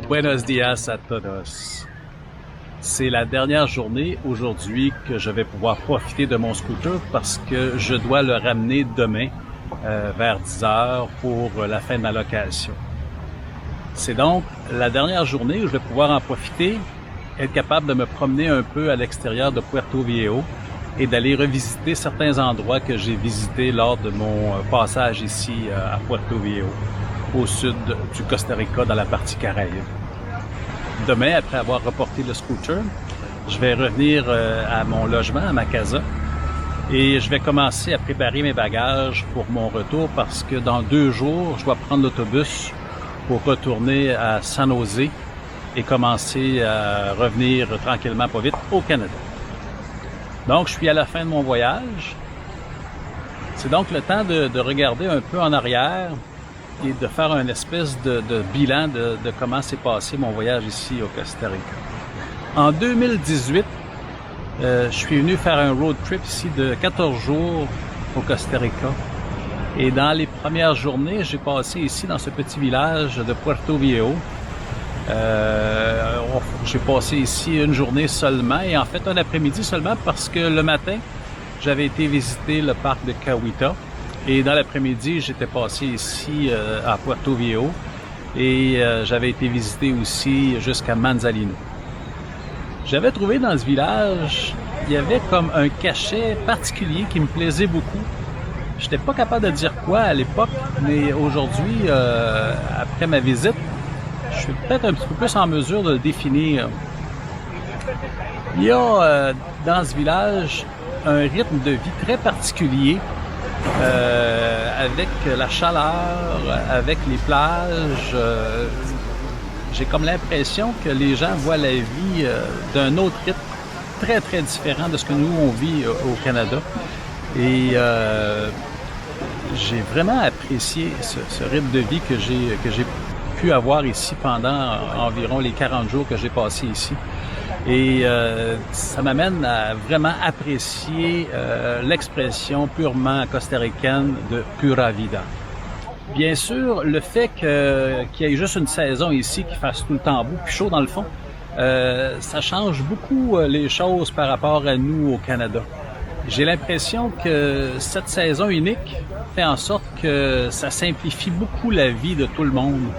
Buenos días a todos. C'est la dernière journée aujourd'hui que je vais pouvoir profiter de mon scooter parce que je dois le ramener demain vers 10 heures pour la fin de ma location. C'est donc la dernière journée où je vais pouvoir en profiter, être capable de me promener un peu à l'extérieur de Puerto Viejo et d'aller revisiter certains endroits que j'ai visités lors de mon passage ici à Puerto Viejo, au sud du Costa Rica, dans la partie Caraïbe. Demain, après avoir reporté le scooter, je vais revenir à mon logement, à ma casa, et je vais commencer à préparer mes bagages pour mon retour parce que dans 2 jours, je dois prendre l'autobus pour retourner à San José et commencer à revenir tranquillement, pas vite, au Canada. Donc, je suis à la fin de mon voyage. C'est donc le temps de regarder un peu en arrière et de faire une espèce de bilan de comment s'est passé mon voyage ici au Costa Rica. En 2018, je suis venu faire un road trip ici de 14 jours au Costa Rica. Et dans les premières journées, j'ai passé ici dans ce petit village de Puerto Viejo. J'ai passé ici une journée seulement et en fait un après-midi seulement parce que le matin, j'avais été visiter le parc de Cahuita et dans l'après-midi, j'étais passé ici à Puerto Viejo et j'avais été visiter aussi jusqu'à Manzanillo. J'avais trouvé dans ce village, il y avait comme un cachet particulier qui me plaisait beaucoup. J'étais pas capable de dire quoi à l'époque, mais aujourd'hui, après ma visite, je suis peut-être un petit peu plus en mesure de le définir. Il y a dans ce village un rythme de vie très particulier avec la chaleur, avec les plages. J'ai comme l'impression que les gens voient la vie d'un autre rythme très, très différent de ce que nous, on vit au Canada. Et j'ai vraiment apprécié ce rythme de vie que j'ai pu avoir ici pendant environ les 40 jours que j'ai passé ici. Et ça m'amène à vraiment apprécier l'expression purement costaricaine de Pura Vida. Bien sûr, le fait qu'il y ait juste une saison ici qui fasse tout le temps beau puis chaud dans le fond, ça change beaucoup les choses par rapport à nous au Canada. J'ai l'impression que cette saison unique fait en sorte que ça simplifie beaucoup la vie de tout le monde.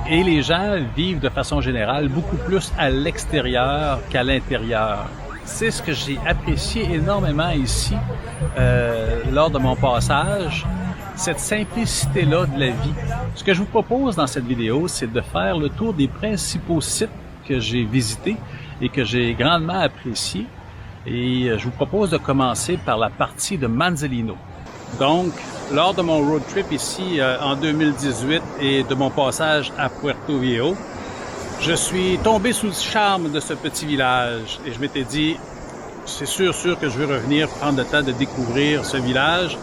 Et les gens vivent de façon générale beaucoup plus à l'extérieur qu'à l'intérieur. C'est ce que j'ai apprécié énormément ici lors de mon passage, cette simplicité-là de la vie. Ce que je vous propose dans cette vidéo, c'est de faire le tour des principaux sites que j'ai visités et que j'ai grandement appréciés. Et je vous propose de commencer par la partie de Manzanillo. Donc, lors de mon road trip ici en 2018 et de mon passage à Puerto Viejo, je suis tombé sous le charme de ce petit village et je m'étais dit, c'est sûr que je veux revenir prendre le temps de découvrir ce village.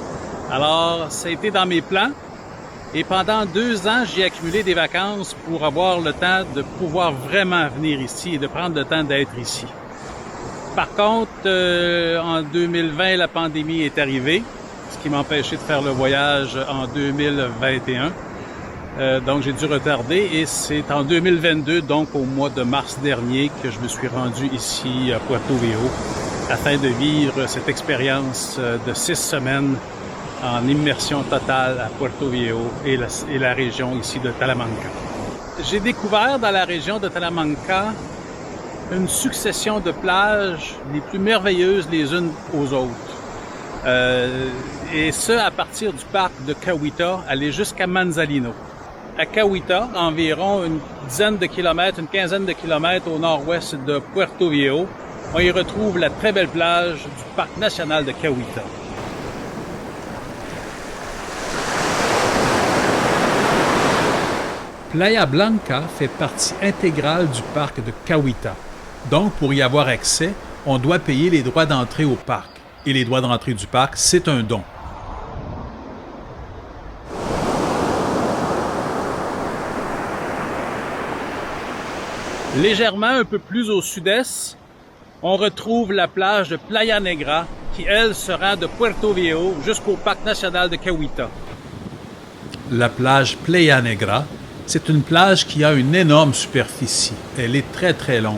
Alors, ça a été dans mes plans et pendant 2 ans, j'ai accumulé des vacances pour avoir le temps de pouvoir vraiment venir ici et de prendre le temps d'être ici. Par contre, en 2020, la pandémie est arrivée, ce qui m'a empêché de faire le voyage en 2021. Donc, j'ai dû retarder et c'est en 2022, donc au mois de mars dernier, que je me suis rendu ici à Puerto Viejo afin de vivre cette expérience de 6 semaines en immersion totale à Puerto Viejo et la région ici de Talamanca. J'ai découvert dans la région de Talamanca une succession de plages les plus merveilleuses les unes aux autres. Et ce, à partir du parc de Cahuita, aller jusqu'à Manzanillo. À Cahuita, environ une quinzaine de kilomètres au nord-ouest de Puerto Viejo, on y retrouve la très belle plage du parc national de Cahuita. Playa Blanca fait partie intégrale du parc de Cahuita. Donc, pour y avoir accès, on doit payer les droits d'entrée au parc. Et les droits d'entrée du parc, c'est un don. Légèrement un peu plus au sud-est, on retrouve la plage de Playa Negra, qui, elle, se rend de Puerto Viejo jusqu'au parc national de Cahuita. La plage Playa Negra, C'est une plage qui a une énorme superficie. Elle est très très longue.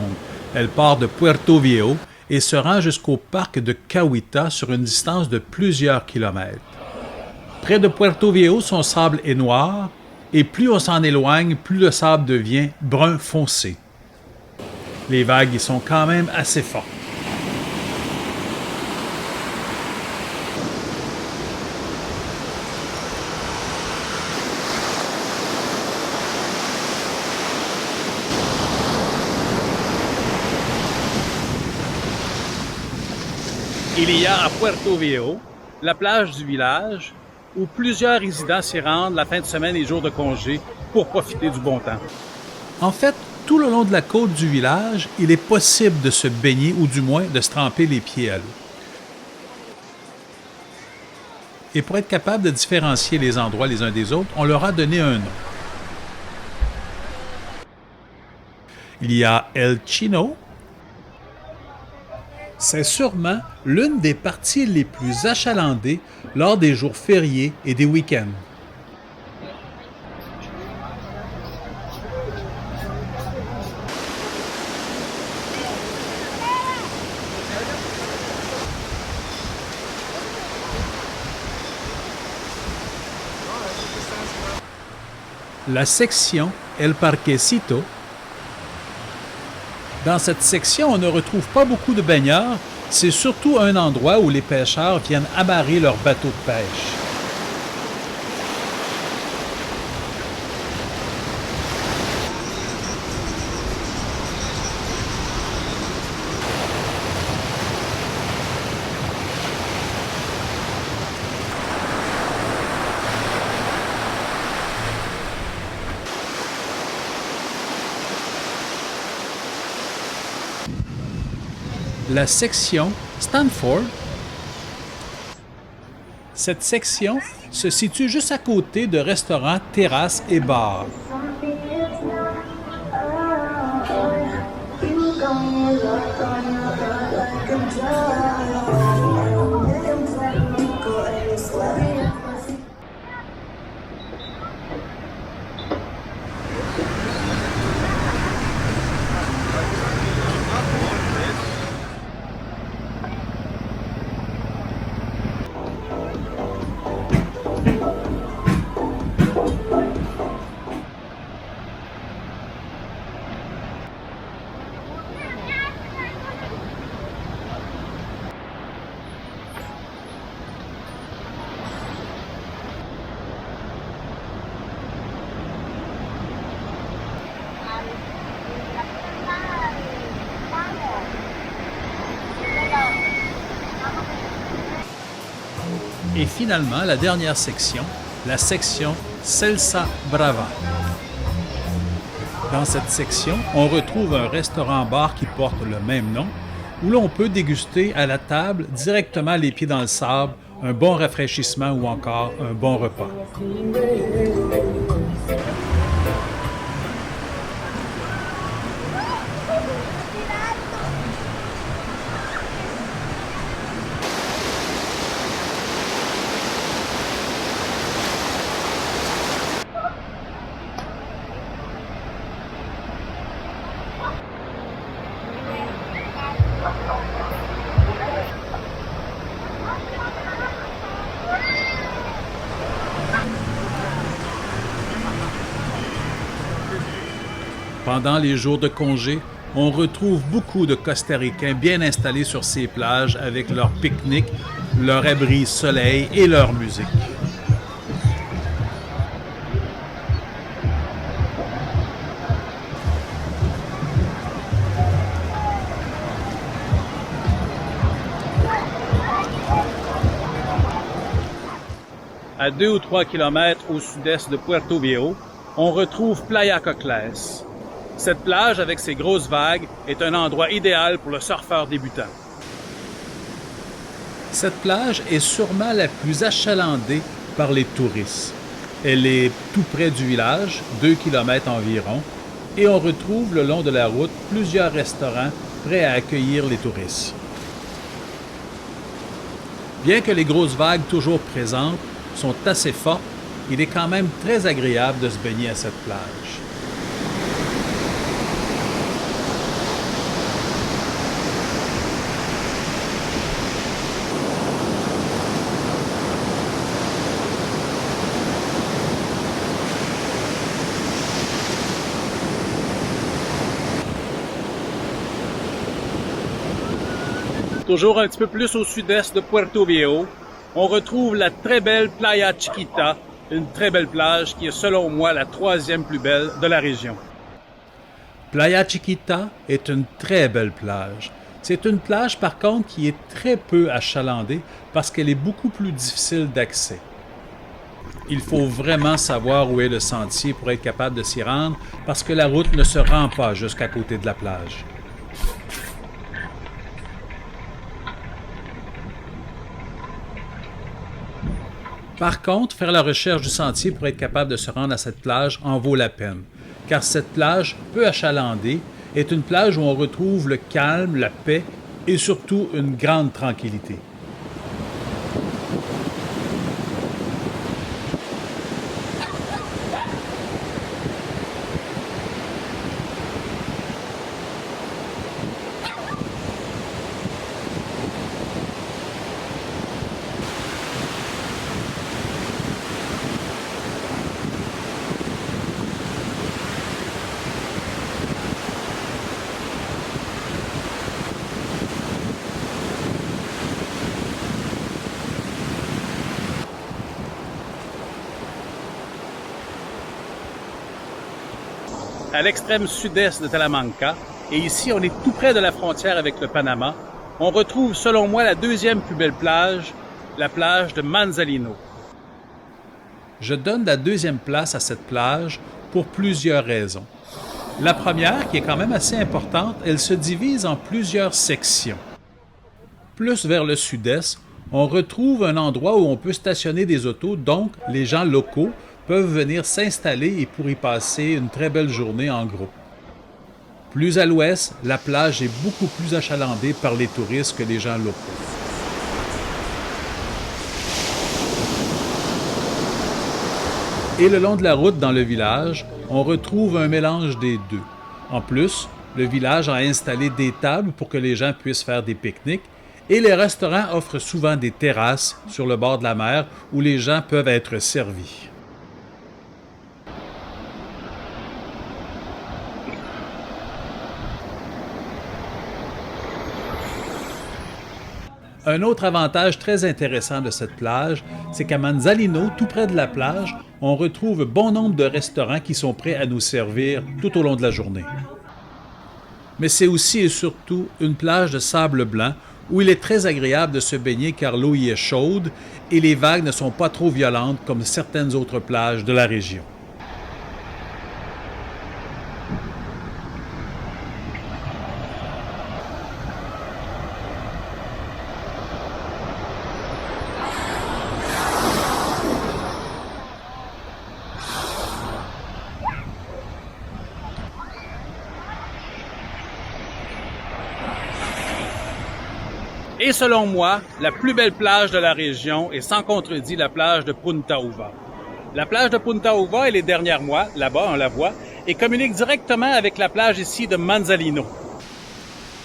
Elle part de Puerto Viejo et se rend jusqu'au parc de Cahuita sur une distance de plusieurs kilomètres. Près de Puerto Viejo, son sable est noir et plus on s'en éloigne, plus le sable devient brun foncé. Les vagues y sont quand même assez fortes. Il y a à Puerto Viejo la plage du village où plusieurs résidents s'y rendent la fin de semaine et jours de congé pour profiter du bon temps. En fait, tout le long de la côte du village, il est possible de se baigner ou du moins de se tremper les pieds à l'eau. Et pour être capable de différencier les endroits les uns des autres, on leur a donné un nom. Il y a El Chino. C'est sûrement l'une des parties les plus achalandées lors des jours fériés et des week-ends. La section El Parquecito. Dans cette section, on ne retrouve pas beaucoup de baigneurs. C'est surtout un endroit où les pêcheurs viennent amarrer leurs bateaux de pêche. La section Stanford. Cette section se situe juste à côté de restaurants, terrasses et bars. Et finalement, la dernière section, la section Celsa Brava. Dans cette section, on retrouve un restaurant-bar qui porte le même nom, où l'on peut déguster à la table, directement les pieds dans le sable, un bon rafraîchissement ou encore un bon repas. Pendant les jours de congé, on retrouve beaucoup de Costa-Ricains bien installés sur ces plages avec leur pique-nique, leur abri soleil et leur musique. À 2 ou 3 kilomètres au sud-est de Puerto Viejo, on retrouve Playa Cocles. Cette plage, avec ses grosses vagues, est un endroit idéal pour le surfeur débutant. Cette plage est sûrement la plus achalandée par les touristes. Elle est tout près du village, 2 kilomètres environ, et on retrouve le long de la route plusieurs restaurants prêts à accueillir les touristes. Bien que les grosses vagues toujours présentes sont assez fortes, il est quand même très agréable de se baigner à cette plage. Toujours un petit peu plus au sud-est de Puerto Viejo, on retrouve la très belle Playa Chiquita, une très belle plage qui est selon moi la troisième plus belle de la région. Playa Chiquita est une très belle plage. C'est une plage par contre qui est très peu achalandée parce qu'elle est beaucoup plus difficile d'accès. Il faut vraiment savoir où est le sentier pour être capable de s'y rendre parce que la route ne se rend pas jusqu'à côté de la plage. Par contre, faire la recherche du sentier pour être capable de se rendre à cette plage en vaut la peine, car cette plage, peu achalandée, est une plage où on retrouve le calme, la paix et surtout une grande tranquillité. À l'extrême sud-est de Talamanca, et ici on est tout près de la frontière avec le Panama, on retrouve selon moi la deuxième plus belle plage, la plage de Manzanillo. Je donne la deuxième place à cette plage pour plusieurs raisons. La première, qui est quand même assez importante, elle se divise en plusieurs sections. Plus vers le sud-est, on retrouve un endroit où on peut stationner des autos, donc les gens locaux peuvent venir s'installer et pour y passer une très belle journée en groupe. Plus à l'ouest, la plage est beaucoup plus achalandée par les touristes que les gens locaux. Et le long de la route dans le village, on retrouve un mélange des deux. En plus, le village a installé des tables pour que les gens puissent faire des pique-niques et les restaurants offrent souvent des terrasses sur le bord de la mer où les gens peuvent être servis. Un autre avantage très intéressant de cette plage, c'est qu'à Manzanillo, tout près de la plage, on retrouve bon nombre de restaurants qui sont prêts à nous servir tout au long de la journée. Mais c'est aussi et surtout une plage de sable blanc où il est très agréable de se baigner car l'eau y est chaude et les vagues ne sont pas trop violentes comme certaines autres plages de la région. Et selon moi, la plus belle plage de la région est sans contredit la plage de Punta Uva. La plage de Punta Uva, elle est derrière moi, là-bas, on la voit, et communique directement avec la plage ici de Manzanillo.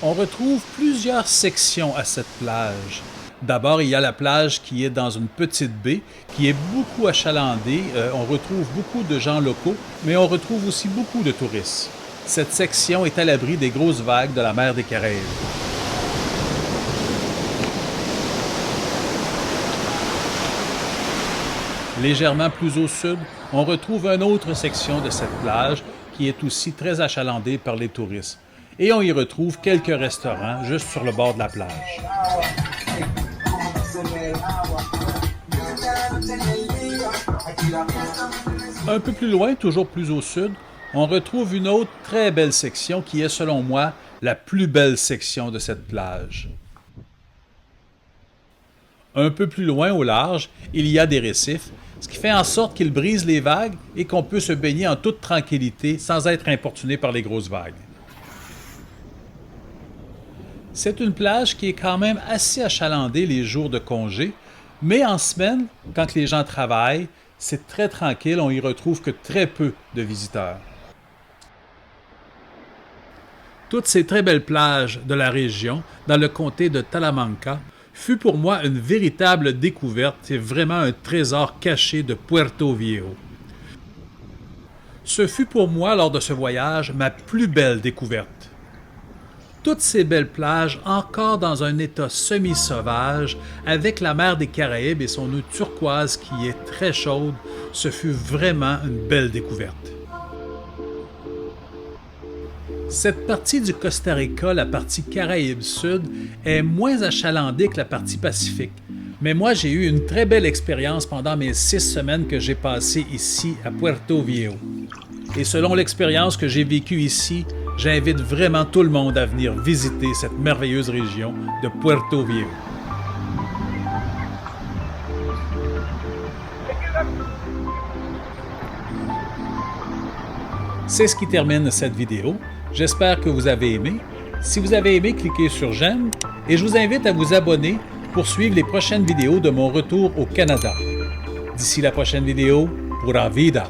On retrouve plusieurs sections à cette plage. D'abord, il y a la plage qui est dans une petite baie, qui est beaucoup achalandée. On retrouve beaucoup de gens locaux, mais on retrouve aussi beaucoup de touristes. Cette section est à l'abri des grosses vagues de la mer des Caraïbes. Légèrement plus au sud, on retrouve une autre section de cette plage qui est aussi très achalandée par les touristes. Et on y retrouve quelques restaurants juste sur le bord de la plage. Un peu plus loin, toujours plus au sud, on retrouve une autre très belle section qui est selon moi la plus belle section de cette plage. Un peu plus loin au large, il y a des récifs, ce qui fait en sorte qu'ils brisent les vagues et qu'on peut se baigner en toute tranquillité sans être importuné par les grosses vagues. C'est une plage qui est quand même assez achalandée les jours de congé, mais en semaine, quand les gens travaillent, C'est très tranquille, on y retrouve que très peu de visiteurs. Toutes ces très belles plages de la région, dans le comté de Talamanca, fut pour moi une véritable découverte et vraiment un trésor caché de Puerto Viejo. Ce fut pour moi, lors de ce voyage, ma plus belle découverte. Toutes ces belles plages, encore dans un état semi-sauvage, avec la mer des Caraïbes et son eau turquoise qui est très chaude, ce fut vraiment une belle découverte. Cette partie du Costa Rica, la partie Caraïbes Sud, est moins achalandée que la partie Pacifique. Mais moi, j'ai eu une très belle expérience pendant mes 6 semaines que j'ai passées ici à Puerto Viejo. Et selon l'expérience que j'ai vécue ici, j'invite vraiment tout le monde à venir visiter cette merveilleuse région de Puerto Viejo. C'est ce qui termine cette vidéo. J'espère que vous avez aimé. Si vous avez aimé, cliquez sur j'aime et je vous invite à vous abonner pour suivre les prochaines vidéos de mon retour au Canada. D'ici la prochaine vidéo, pura vida!